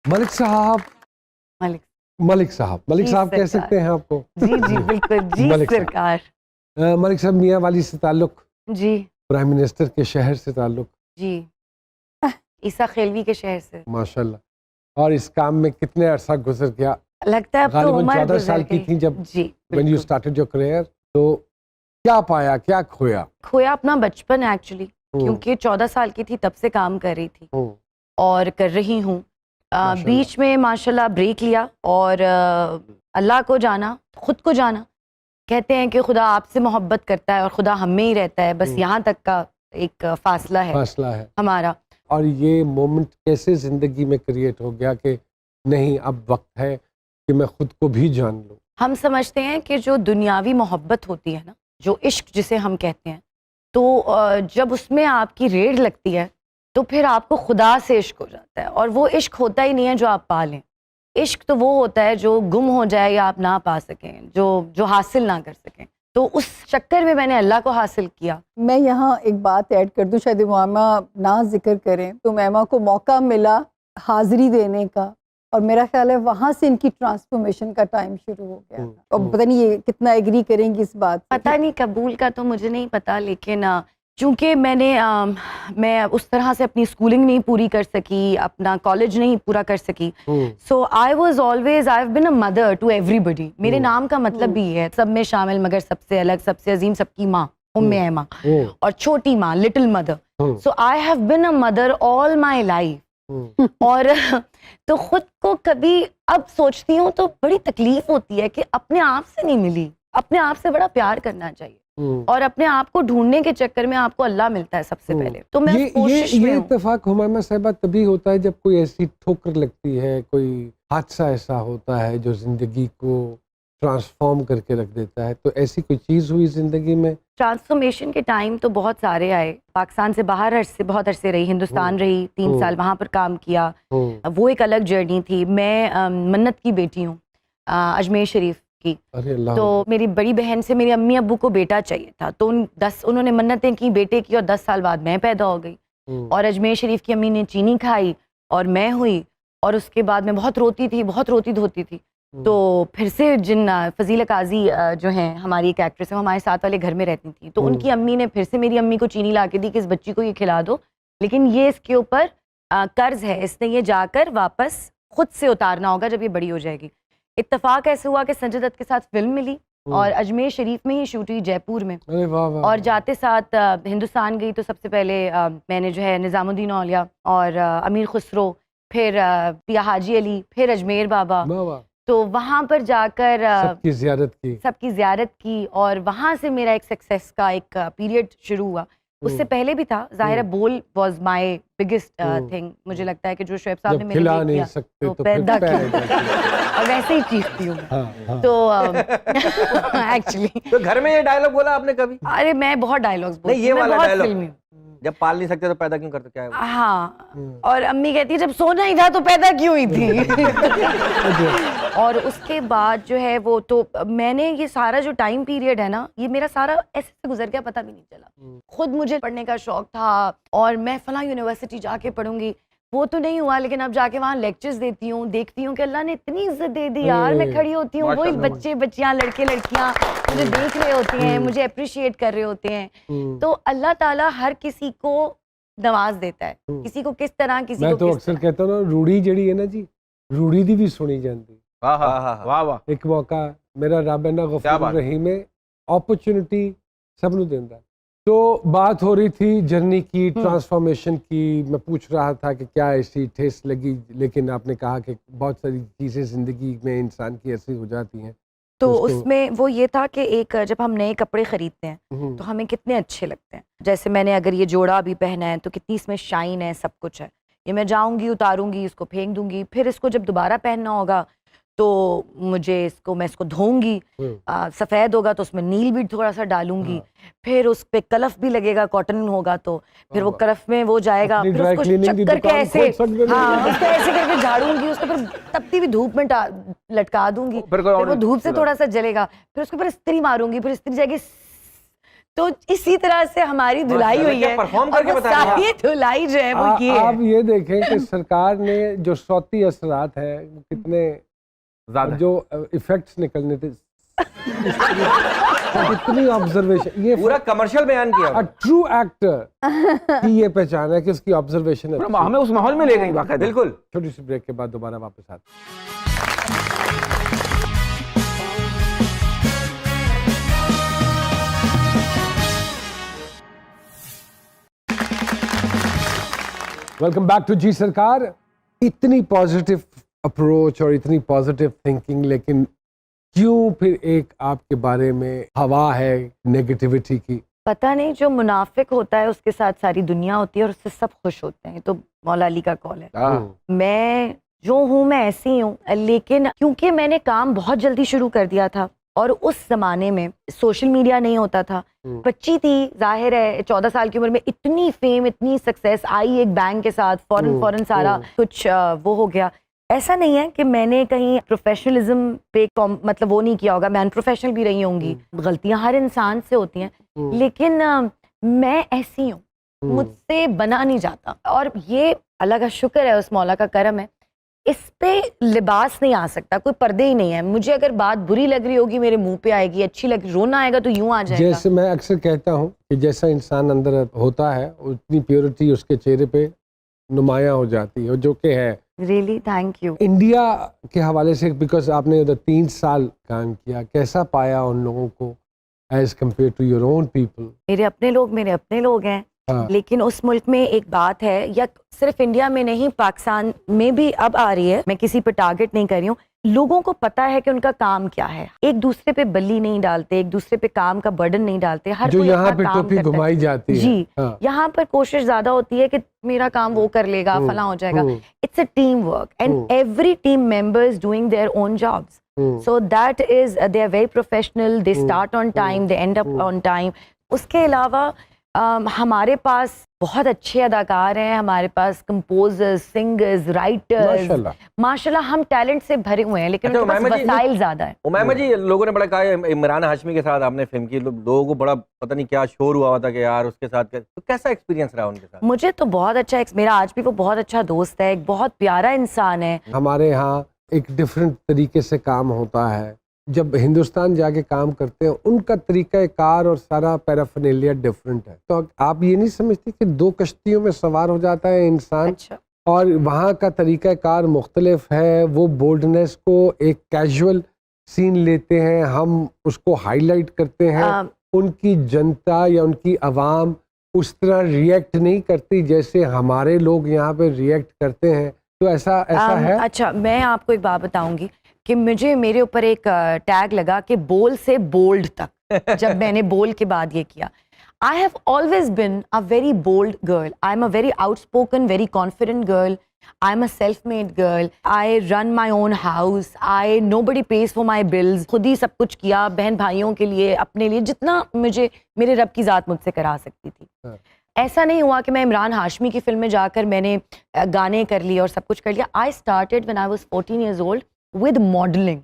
मलिक साहब, मलिक मलिक साहब कह सकते हैं आपको? जी जी बिल्कुल जी मलिक साहब। सरकार। मलिक साहब मियाँ वाली से ताल्लुक, जी प्राइम मिनिस्टर के शहर से ताल्लुक, जी ईसा खेलवी के शहर से। माशाल्लाह। और इस काम में कितने अरसा गुजर गया? लगता है अब तो गालिबन उम्र 14 गुजर साल की गई। थी जब जी व्हेन यू बिल्कुल। स्टार्टेड योर करियर, तो क्या पाया, क्या खोया? खोया अपना बचपन एक्चुअली, हम्म, क्योंकि 14 साल की थी तब से काम कर रही थी हम्म, और कर रही हूँ। माशाल्लाह। बीच में माशाल्लाह ब्रेक लिया और अल्लाह को जाना, खुद को जाना। कहते हैं कि खुदा आपसे मोहब्बत करता है और खुदा हम में ही रहता है, बस यहाँ तक का एक फासला है फासला है। हमारा। और ये मोमेंट कैसे जिंदगी में क्रिएट हो गया कि नहीं अब वक्त है कि मैं खुद को भी जान लूं? हम समझते हैं कि जो दुनियावी मोहब्बत होती है ना, जो इश्क जिसे हम कहते हैं, तो जब उसमें आपकी रेड लगती है तो फिर आपको खुदा से इश्क हो जाता है, और वो इश्क होता ही नहीं है जो आप पा लें। इश्क तो वो होता है जो गुम हो जाए या आप ना पा सकें, जो जो हासिल ना कर सकें। तो उस चक्कर में मैंने अल्लाह को हासिल किया। मैं यहाँ एक बात ऐड कर दूँ, शायद मामा ना जिक्र करें, तो मामा को मौका मिला हाजिरी देने का, और मेरा ख्याल है वहाँ से इनकी ट्रांसफॉर्मेशन का टाइम शुरू हो गया था। और पता नहीं ये कितना एग्री करेंगी इस बात से। पता नहीं कबूल का तो मुझे नहीं पता, लेकिन चूँकि मैं उस तरह से अपनी स्कूलिंग नहीं पूरी कर सकी, अपना कॉलेज नहीं पूरा कर सकी, so I was always, I have been a mother to everybody. मेरे नाम का मतलब भी है सब में शामिल, मगर सबसे अलग, सबसे अजीम, सबकी माँ, उम्मे ऐमा, और छोटी माँ, little mother. So I have been a mother all my life. और तो खुद को कभी अब सोचती हूँ तो बड़ी तकलीफ होती है कि अपने आप से नहीं मिली। अपने आप से बड़ा प्यार करना चाहिए, और अपने आप को ढूंढने के चक्कर में आपको अल्लाह मिलता है सबसे पहले। तो मैं उस कोशिश में ये हूँ। इत्तेफाक हुमामा साहिबा तभी होता है जब कोई ऐसी ठोकर लगती है, कोई हादसा ऐसा होता है जो जिंदगी को ट्रांसफॉर्म करके रख देता है। तो ऐसी कोई चीज हुई जिंदगी में? ट्रांसफॉर्मेशन के टाइम तो बहुत सारे आए। पाकिस्तान से बाहर बहुत अरसे रही, हिंदुस्तान रही, 3 साल वहाँ पर काम किया। वो एक अलग जर्नी थी। मैं मन्नत की बेटी हूँ, अजमेर शरीफ की। अरे अल्लाह। तो मेरी बड़ी बहन से मेरी अम्मी अब्बू को बेटा चाहिए था, तो उन्होंने मन्नतें की बेटे की, और 10 साल बाद मैं पैदा हो गई। और अजमेर शरीफ की अम्मी ने चीनी खाई और मैं हुई, और उसके बाद मैं बहुत रोती थी, बहुत रोती धोती थी। तो फिर से जिन फजीला काजी जो हैं, हमारी एक एक्ट्रेस है, वो हमारे साथ वाले घर में रहती थी, तो उनकी अम्मी ने फिर से मेरी अम्मी को चीनी ला के दी कि इस बच्ची को ये खिला दो, लेकिन ये इसके ऊपर कर्ज है, इसने ये जाकर वापस खुद से उतारना होगा जब ये बड़ी हो जाएगी। इत्तेफाक ऐसे हुआ कि संजय दत्त के साथ फिल्म मिली, और अजमेर शरीफ में ही शूट हुई, जयपुर में। अरे वाह वाह। और जाते साथ हिंदुस्तान गई, तो सबसे पहले मैंने जो है निज़ामुद्दीन औलिया और अमीर खुसरो, फिर पिया हाजी अली, फिर अजमेर बाबा। वाह वाह। तो वहाँ पर जाकर सबकी ज़ियारत की, और वहाँ से मेरा एक सक्सेस का एक पीरियड शुरू हुआ। उससे पहले भी था, जाहिर है बोल वॉज माई बिगेस्ट थिंग। मुझे लगता है कि जो शोएब साहब ने मेरे लिए किया सकते, तो पैदा किया, और वैसे ही चीखती हूँ। तो एक्चुअली तो घर में ये डायलॉग बोला आपने कभी? अरे मैं बहुत डायलॉग्स बोलती नहीं, ये हूँ, मैं वाला बहुत डायलॉग। फिल्मी हूँ। जब पाल नहीं सकते तो पैदा क्यों करते, क्या है वो? हाँ, और अम्मी कहती है जब सोना ही था तो पैदा क्यों हुई थी। और उसके बाद जो है वो, तो मैंने ये सारा जो टाइम पीरियड है ना, ये मेरा सारा ऐसे से गुजर गया, पता भी नहीं चला। खुद मुझे पढ़ने का शौक था, और मैं फला यूनिवर्सिटी जाके पढ़ूंगी, वो तो नहीं हुआ, लेकिन अब जाके वहाँ लेक्चर्स देती हूँ, देखती हूँ कि अल्लाह ने इतनी इज्जत दे दी यार। मैं खड़ी होती हूँ, वही बच्चे बच्चियाँ, लड़के लड़कियाँ मुझे देख रहे होते हैं, मुझे अप्रिशिएट कर रहे होते हैं। तो अल्लाह ताला हर किसी को नवाज देता है, किसी को किस तरह, किसी मैं को तो किस अक्सर तरह। कहता हूँ ना, रूड़ी जड़ी है ना जी, रूड़ी दी भी सुनी जाती। वाह वाह। एक मौका मेरा रब है ना गफूर रहीम है, अपॉर्चुनिटी सब नु देंदा। तो बात हो रही थी जर्नी की, ट्रांसफॉर्मेशन की। मैं पूछ रहा था कि क्या ऐसी ठेस लगी, लेकिन आपने कहा कि बहुत सारी चीज़ें ज़िंदगी में इंसान की ऐसी हो जाती हैं। तो उसमें वो ये था कि एक जब हम नए कपड़े खरीदते हैं तो हमें कितने अच्छे लगते हैं। जैसे मैंने अगर ये जोड़ा भी पहना है तो कितनी इसमें शाइन है, सब कुछ है। ये मैं जाऊंगी, उतारूंगी, इसको फेंक दूंगी, फिर इसको जब दोबारा पहनना होगा तो मैं इसको धोऊंगी। सफ़ेद होगा तो उसमें नील भी थोड़ा सा डालूंगी, फिर उस पे कलफ भी लगेगा, कॉटन होगा तो फिर वो कलफ में वो जाएगा, फिर उसको चक्कर के ऐसे, हाँ, उसको ऐसे करके झाड़ूंगी, उसको फिर तपती हुई धूप में लटका दूंगी, फिर वो धूप से थोड़ा सा जलेगा, फिर उसके ऊपर इस्त्री मारूंगी, फिर इस्त्री जाएगी, तो इसी तरह से हमारी धुलाई हुई है परफॉर्म और करके वो बता रहे हैं सारी धुलाई जो है वो ये है। आप ये देखें कि सरकार ने जो सौती असरात है वो कितने ज्यादा जो इफेक्ट्स निकलने थे कितनी ऑब्जर्वेशन, ये पूरा कमर्शियल बयान किया ट्रू एक्टर की ये पहचान है कि उसकी ऑब्जर्वेशन है। पूरा हमें उस माहौल में ले गई बाकायदा। बिल्कुल। छोटी सी ब्रेक के बाद दोबारा वापस आते हैं। वेलकम बैक टू जी सरकार। इतनी पॉजिटिव अप्रोच और इतनी पॉजिटिव थिंकिंग, लेकिन क्यों फिर एक आपके बारे में हवा है नेगेटिविटी की? पता नहीं, जो मुनाफिक होता है उसके साथ सारी दुनिया होती है और उससे सब खुश होते हैं। तो मौला अली का कॉल है। मैं जो हूँ मैं ऐसी हूँ, लेकिन क्योंकि मैंने काम बहुत जल्दी शुरू कर दिया था और उस जमाने में सोशल मीडिया नहीं होता था, बच्ची थी, जाहिर है 14 साल की उम्र में इतनी फेम, इतनी सक्सेस आई एक बैंग के साथ, फौरन सारा कुछ वो हो गया। ऐसा नहीं है कि मैंने कहीं प्रोफेशनलिज्म पे मतलब वो नहीं किया होगा, मैं अनप्रोफेशनल भी रही होंगी, गलतियां हर इंसान से होती हैं, लेकिन मैं ऐसी हूँ, मुझसे बना नहीं जाता। और ये अल्लाह का शुक्र है, उस मौला का करम है, इस पे लिबास नहीं आ सकता, कोई पर्दे ही नहीं है। मुझे अगर बात बुरी लग रही होगी मेरे मुंह पे आएगी, अच्छी लग रोना आएगा तो यूं आ जाएगा। जैसे मैं अक्सर कहता हूँ कि जैसा इंसान अंदर होता है उतनी प्योरिटी उसके चेहरे पे नुमायां हो जाती है, जो कि है। Really thank you. इंडिया के हवाले से, बिकॉज आपने उधर 3 साल काम किया, कैसा पाया उन लोगों को as compare to your own people? मेरे अपने लोग हैं। हाँ। लेकिन उस मुल्क में एक बात है, या सिर्फ इंडिया में नहीं, पाकिस्तान में भी अब आ रही है, मैं किसी पे टारगेट नहीं कर रही हूँ, लोगों को पता है कि उनका काम क्या है, एक दूसरे पे बल्ली नहीं डालते, एक दूसरे पे काम का बर्डन नहीं डालते, हर जो कोई यहाँ अपना पे काम टोपी करता है। घुमाई जाती है। जी, हाँ। यहाँ पर कोशिश ज्यादा होती है कि मेरा काम वो कर लेगा, फला हो जाएगा। It's a team work and every team members doing their own jobs, so that is they are very professional, they start on time, they end up on time। उसके अलावा हमारे पास बहुत अच्छे अदाकार हैं, हमारे पास कंपोजर्स, सिंगर्स, राइटर्स, माशाल्लाह हम टैलेंट से भरे हुए हैं, लेकिन उनके पास वसाइल ज्यादा है। उमैमा जी, लोगों ने बड़ा कहा है इमरान हाशमी के साथ आपने फिल्म की, लोगों को बड़ा पता नहीं क्या शोर हुआ था कि यार उसके साथ तो कैसा एक्सपीरियंस रहा उनके साथ? मुझे तो बहुत अच्छा, मेरा आज भी वो बहुत अच्छा दोस्त है, एक बहुत प्यारा इंसान है। हमारे यहाँ एक डिफरेंट तरीके से काम होता है, जब हिंदुस्तान जाके काम करते हैं उनका तरीका कार और सारा पैराफर्नेलिया डिफरेंट है। तो आप ये नहीं समझती कि 2 कश्तियों में सवार हो जाता है इंसान? अच्छा। और वहाँ का तरीका कार मुख्तलिफ है, वो बोल्डनेस को एक कैजुअल सीन लेते हैं, हम उसको हाईलाइट करते हैं, उनकी जनता या उनकी आवाम उस तरह रिएक्ट नहीं करती जैसे हमारे लोग यहाँ पे रिएक्ट करते हैं। तो ऐसा है? अच्छा, मैं आपको एक बात बताऊंगी कि मेरे ऊपर एक टैग लगा कि बोल से बोल्ड तक जब मैंने बोल के बाद ये किया। I have always been a very bold girl, I am a very outspoken, very confident girl, I am a self made girl, I run my own house, I nobody pays for my bills, खुद ही सब कुछ किया बहन भाइयों के लिए, अपने लिए, जितना मुझे मेरे रब की ज़ात मुझसे करा सकती थी। ऐसा नहीं हुआ कि मैं इमरान हाशमी की फिल्म में जाकर मैंने गाने कर लिए और सब कुछ कर लिया। I started when I was 14 years old with modeling।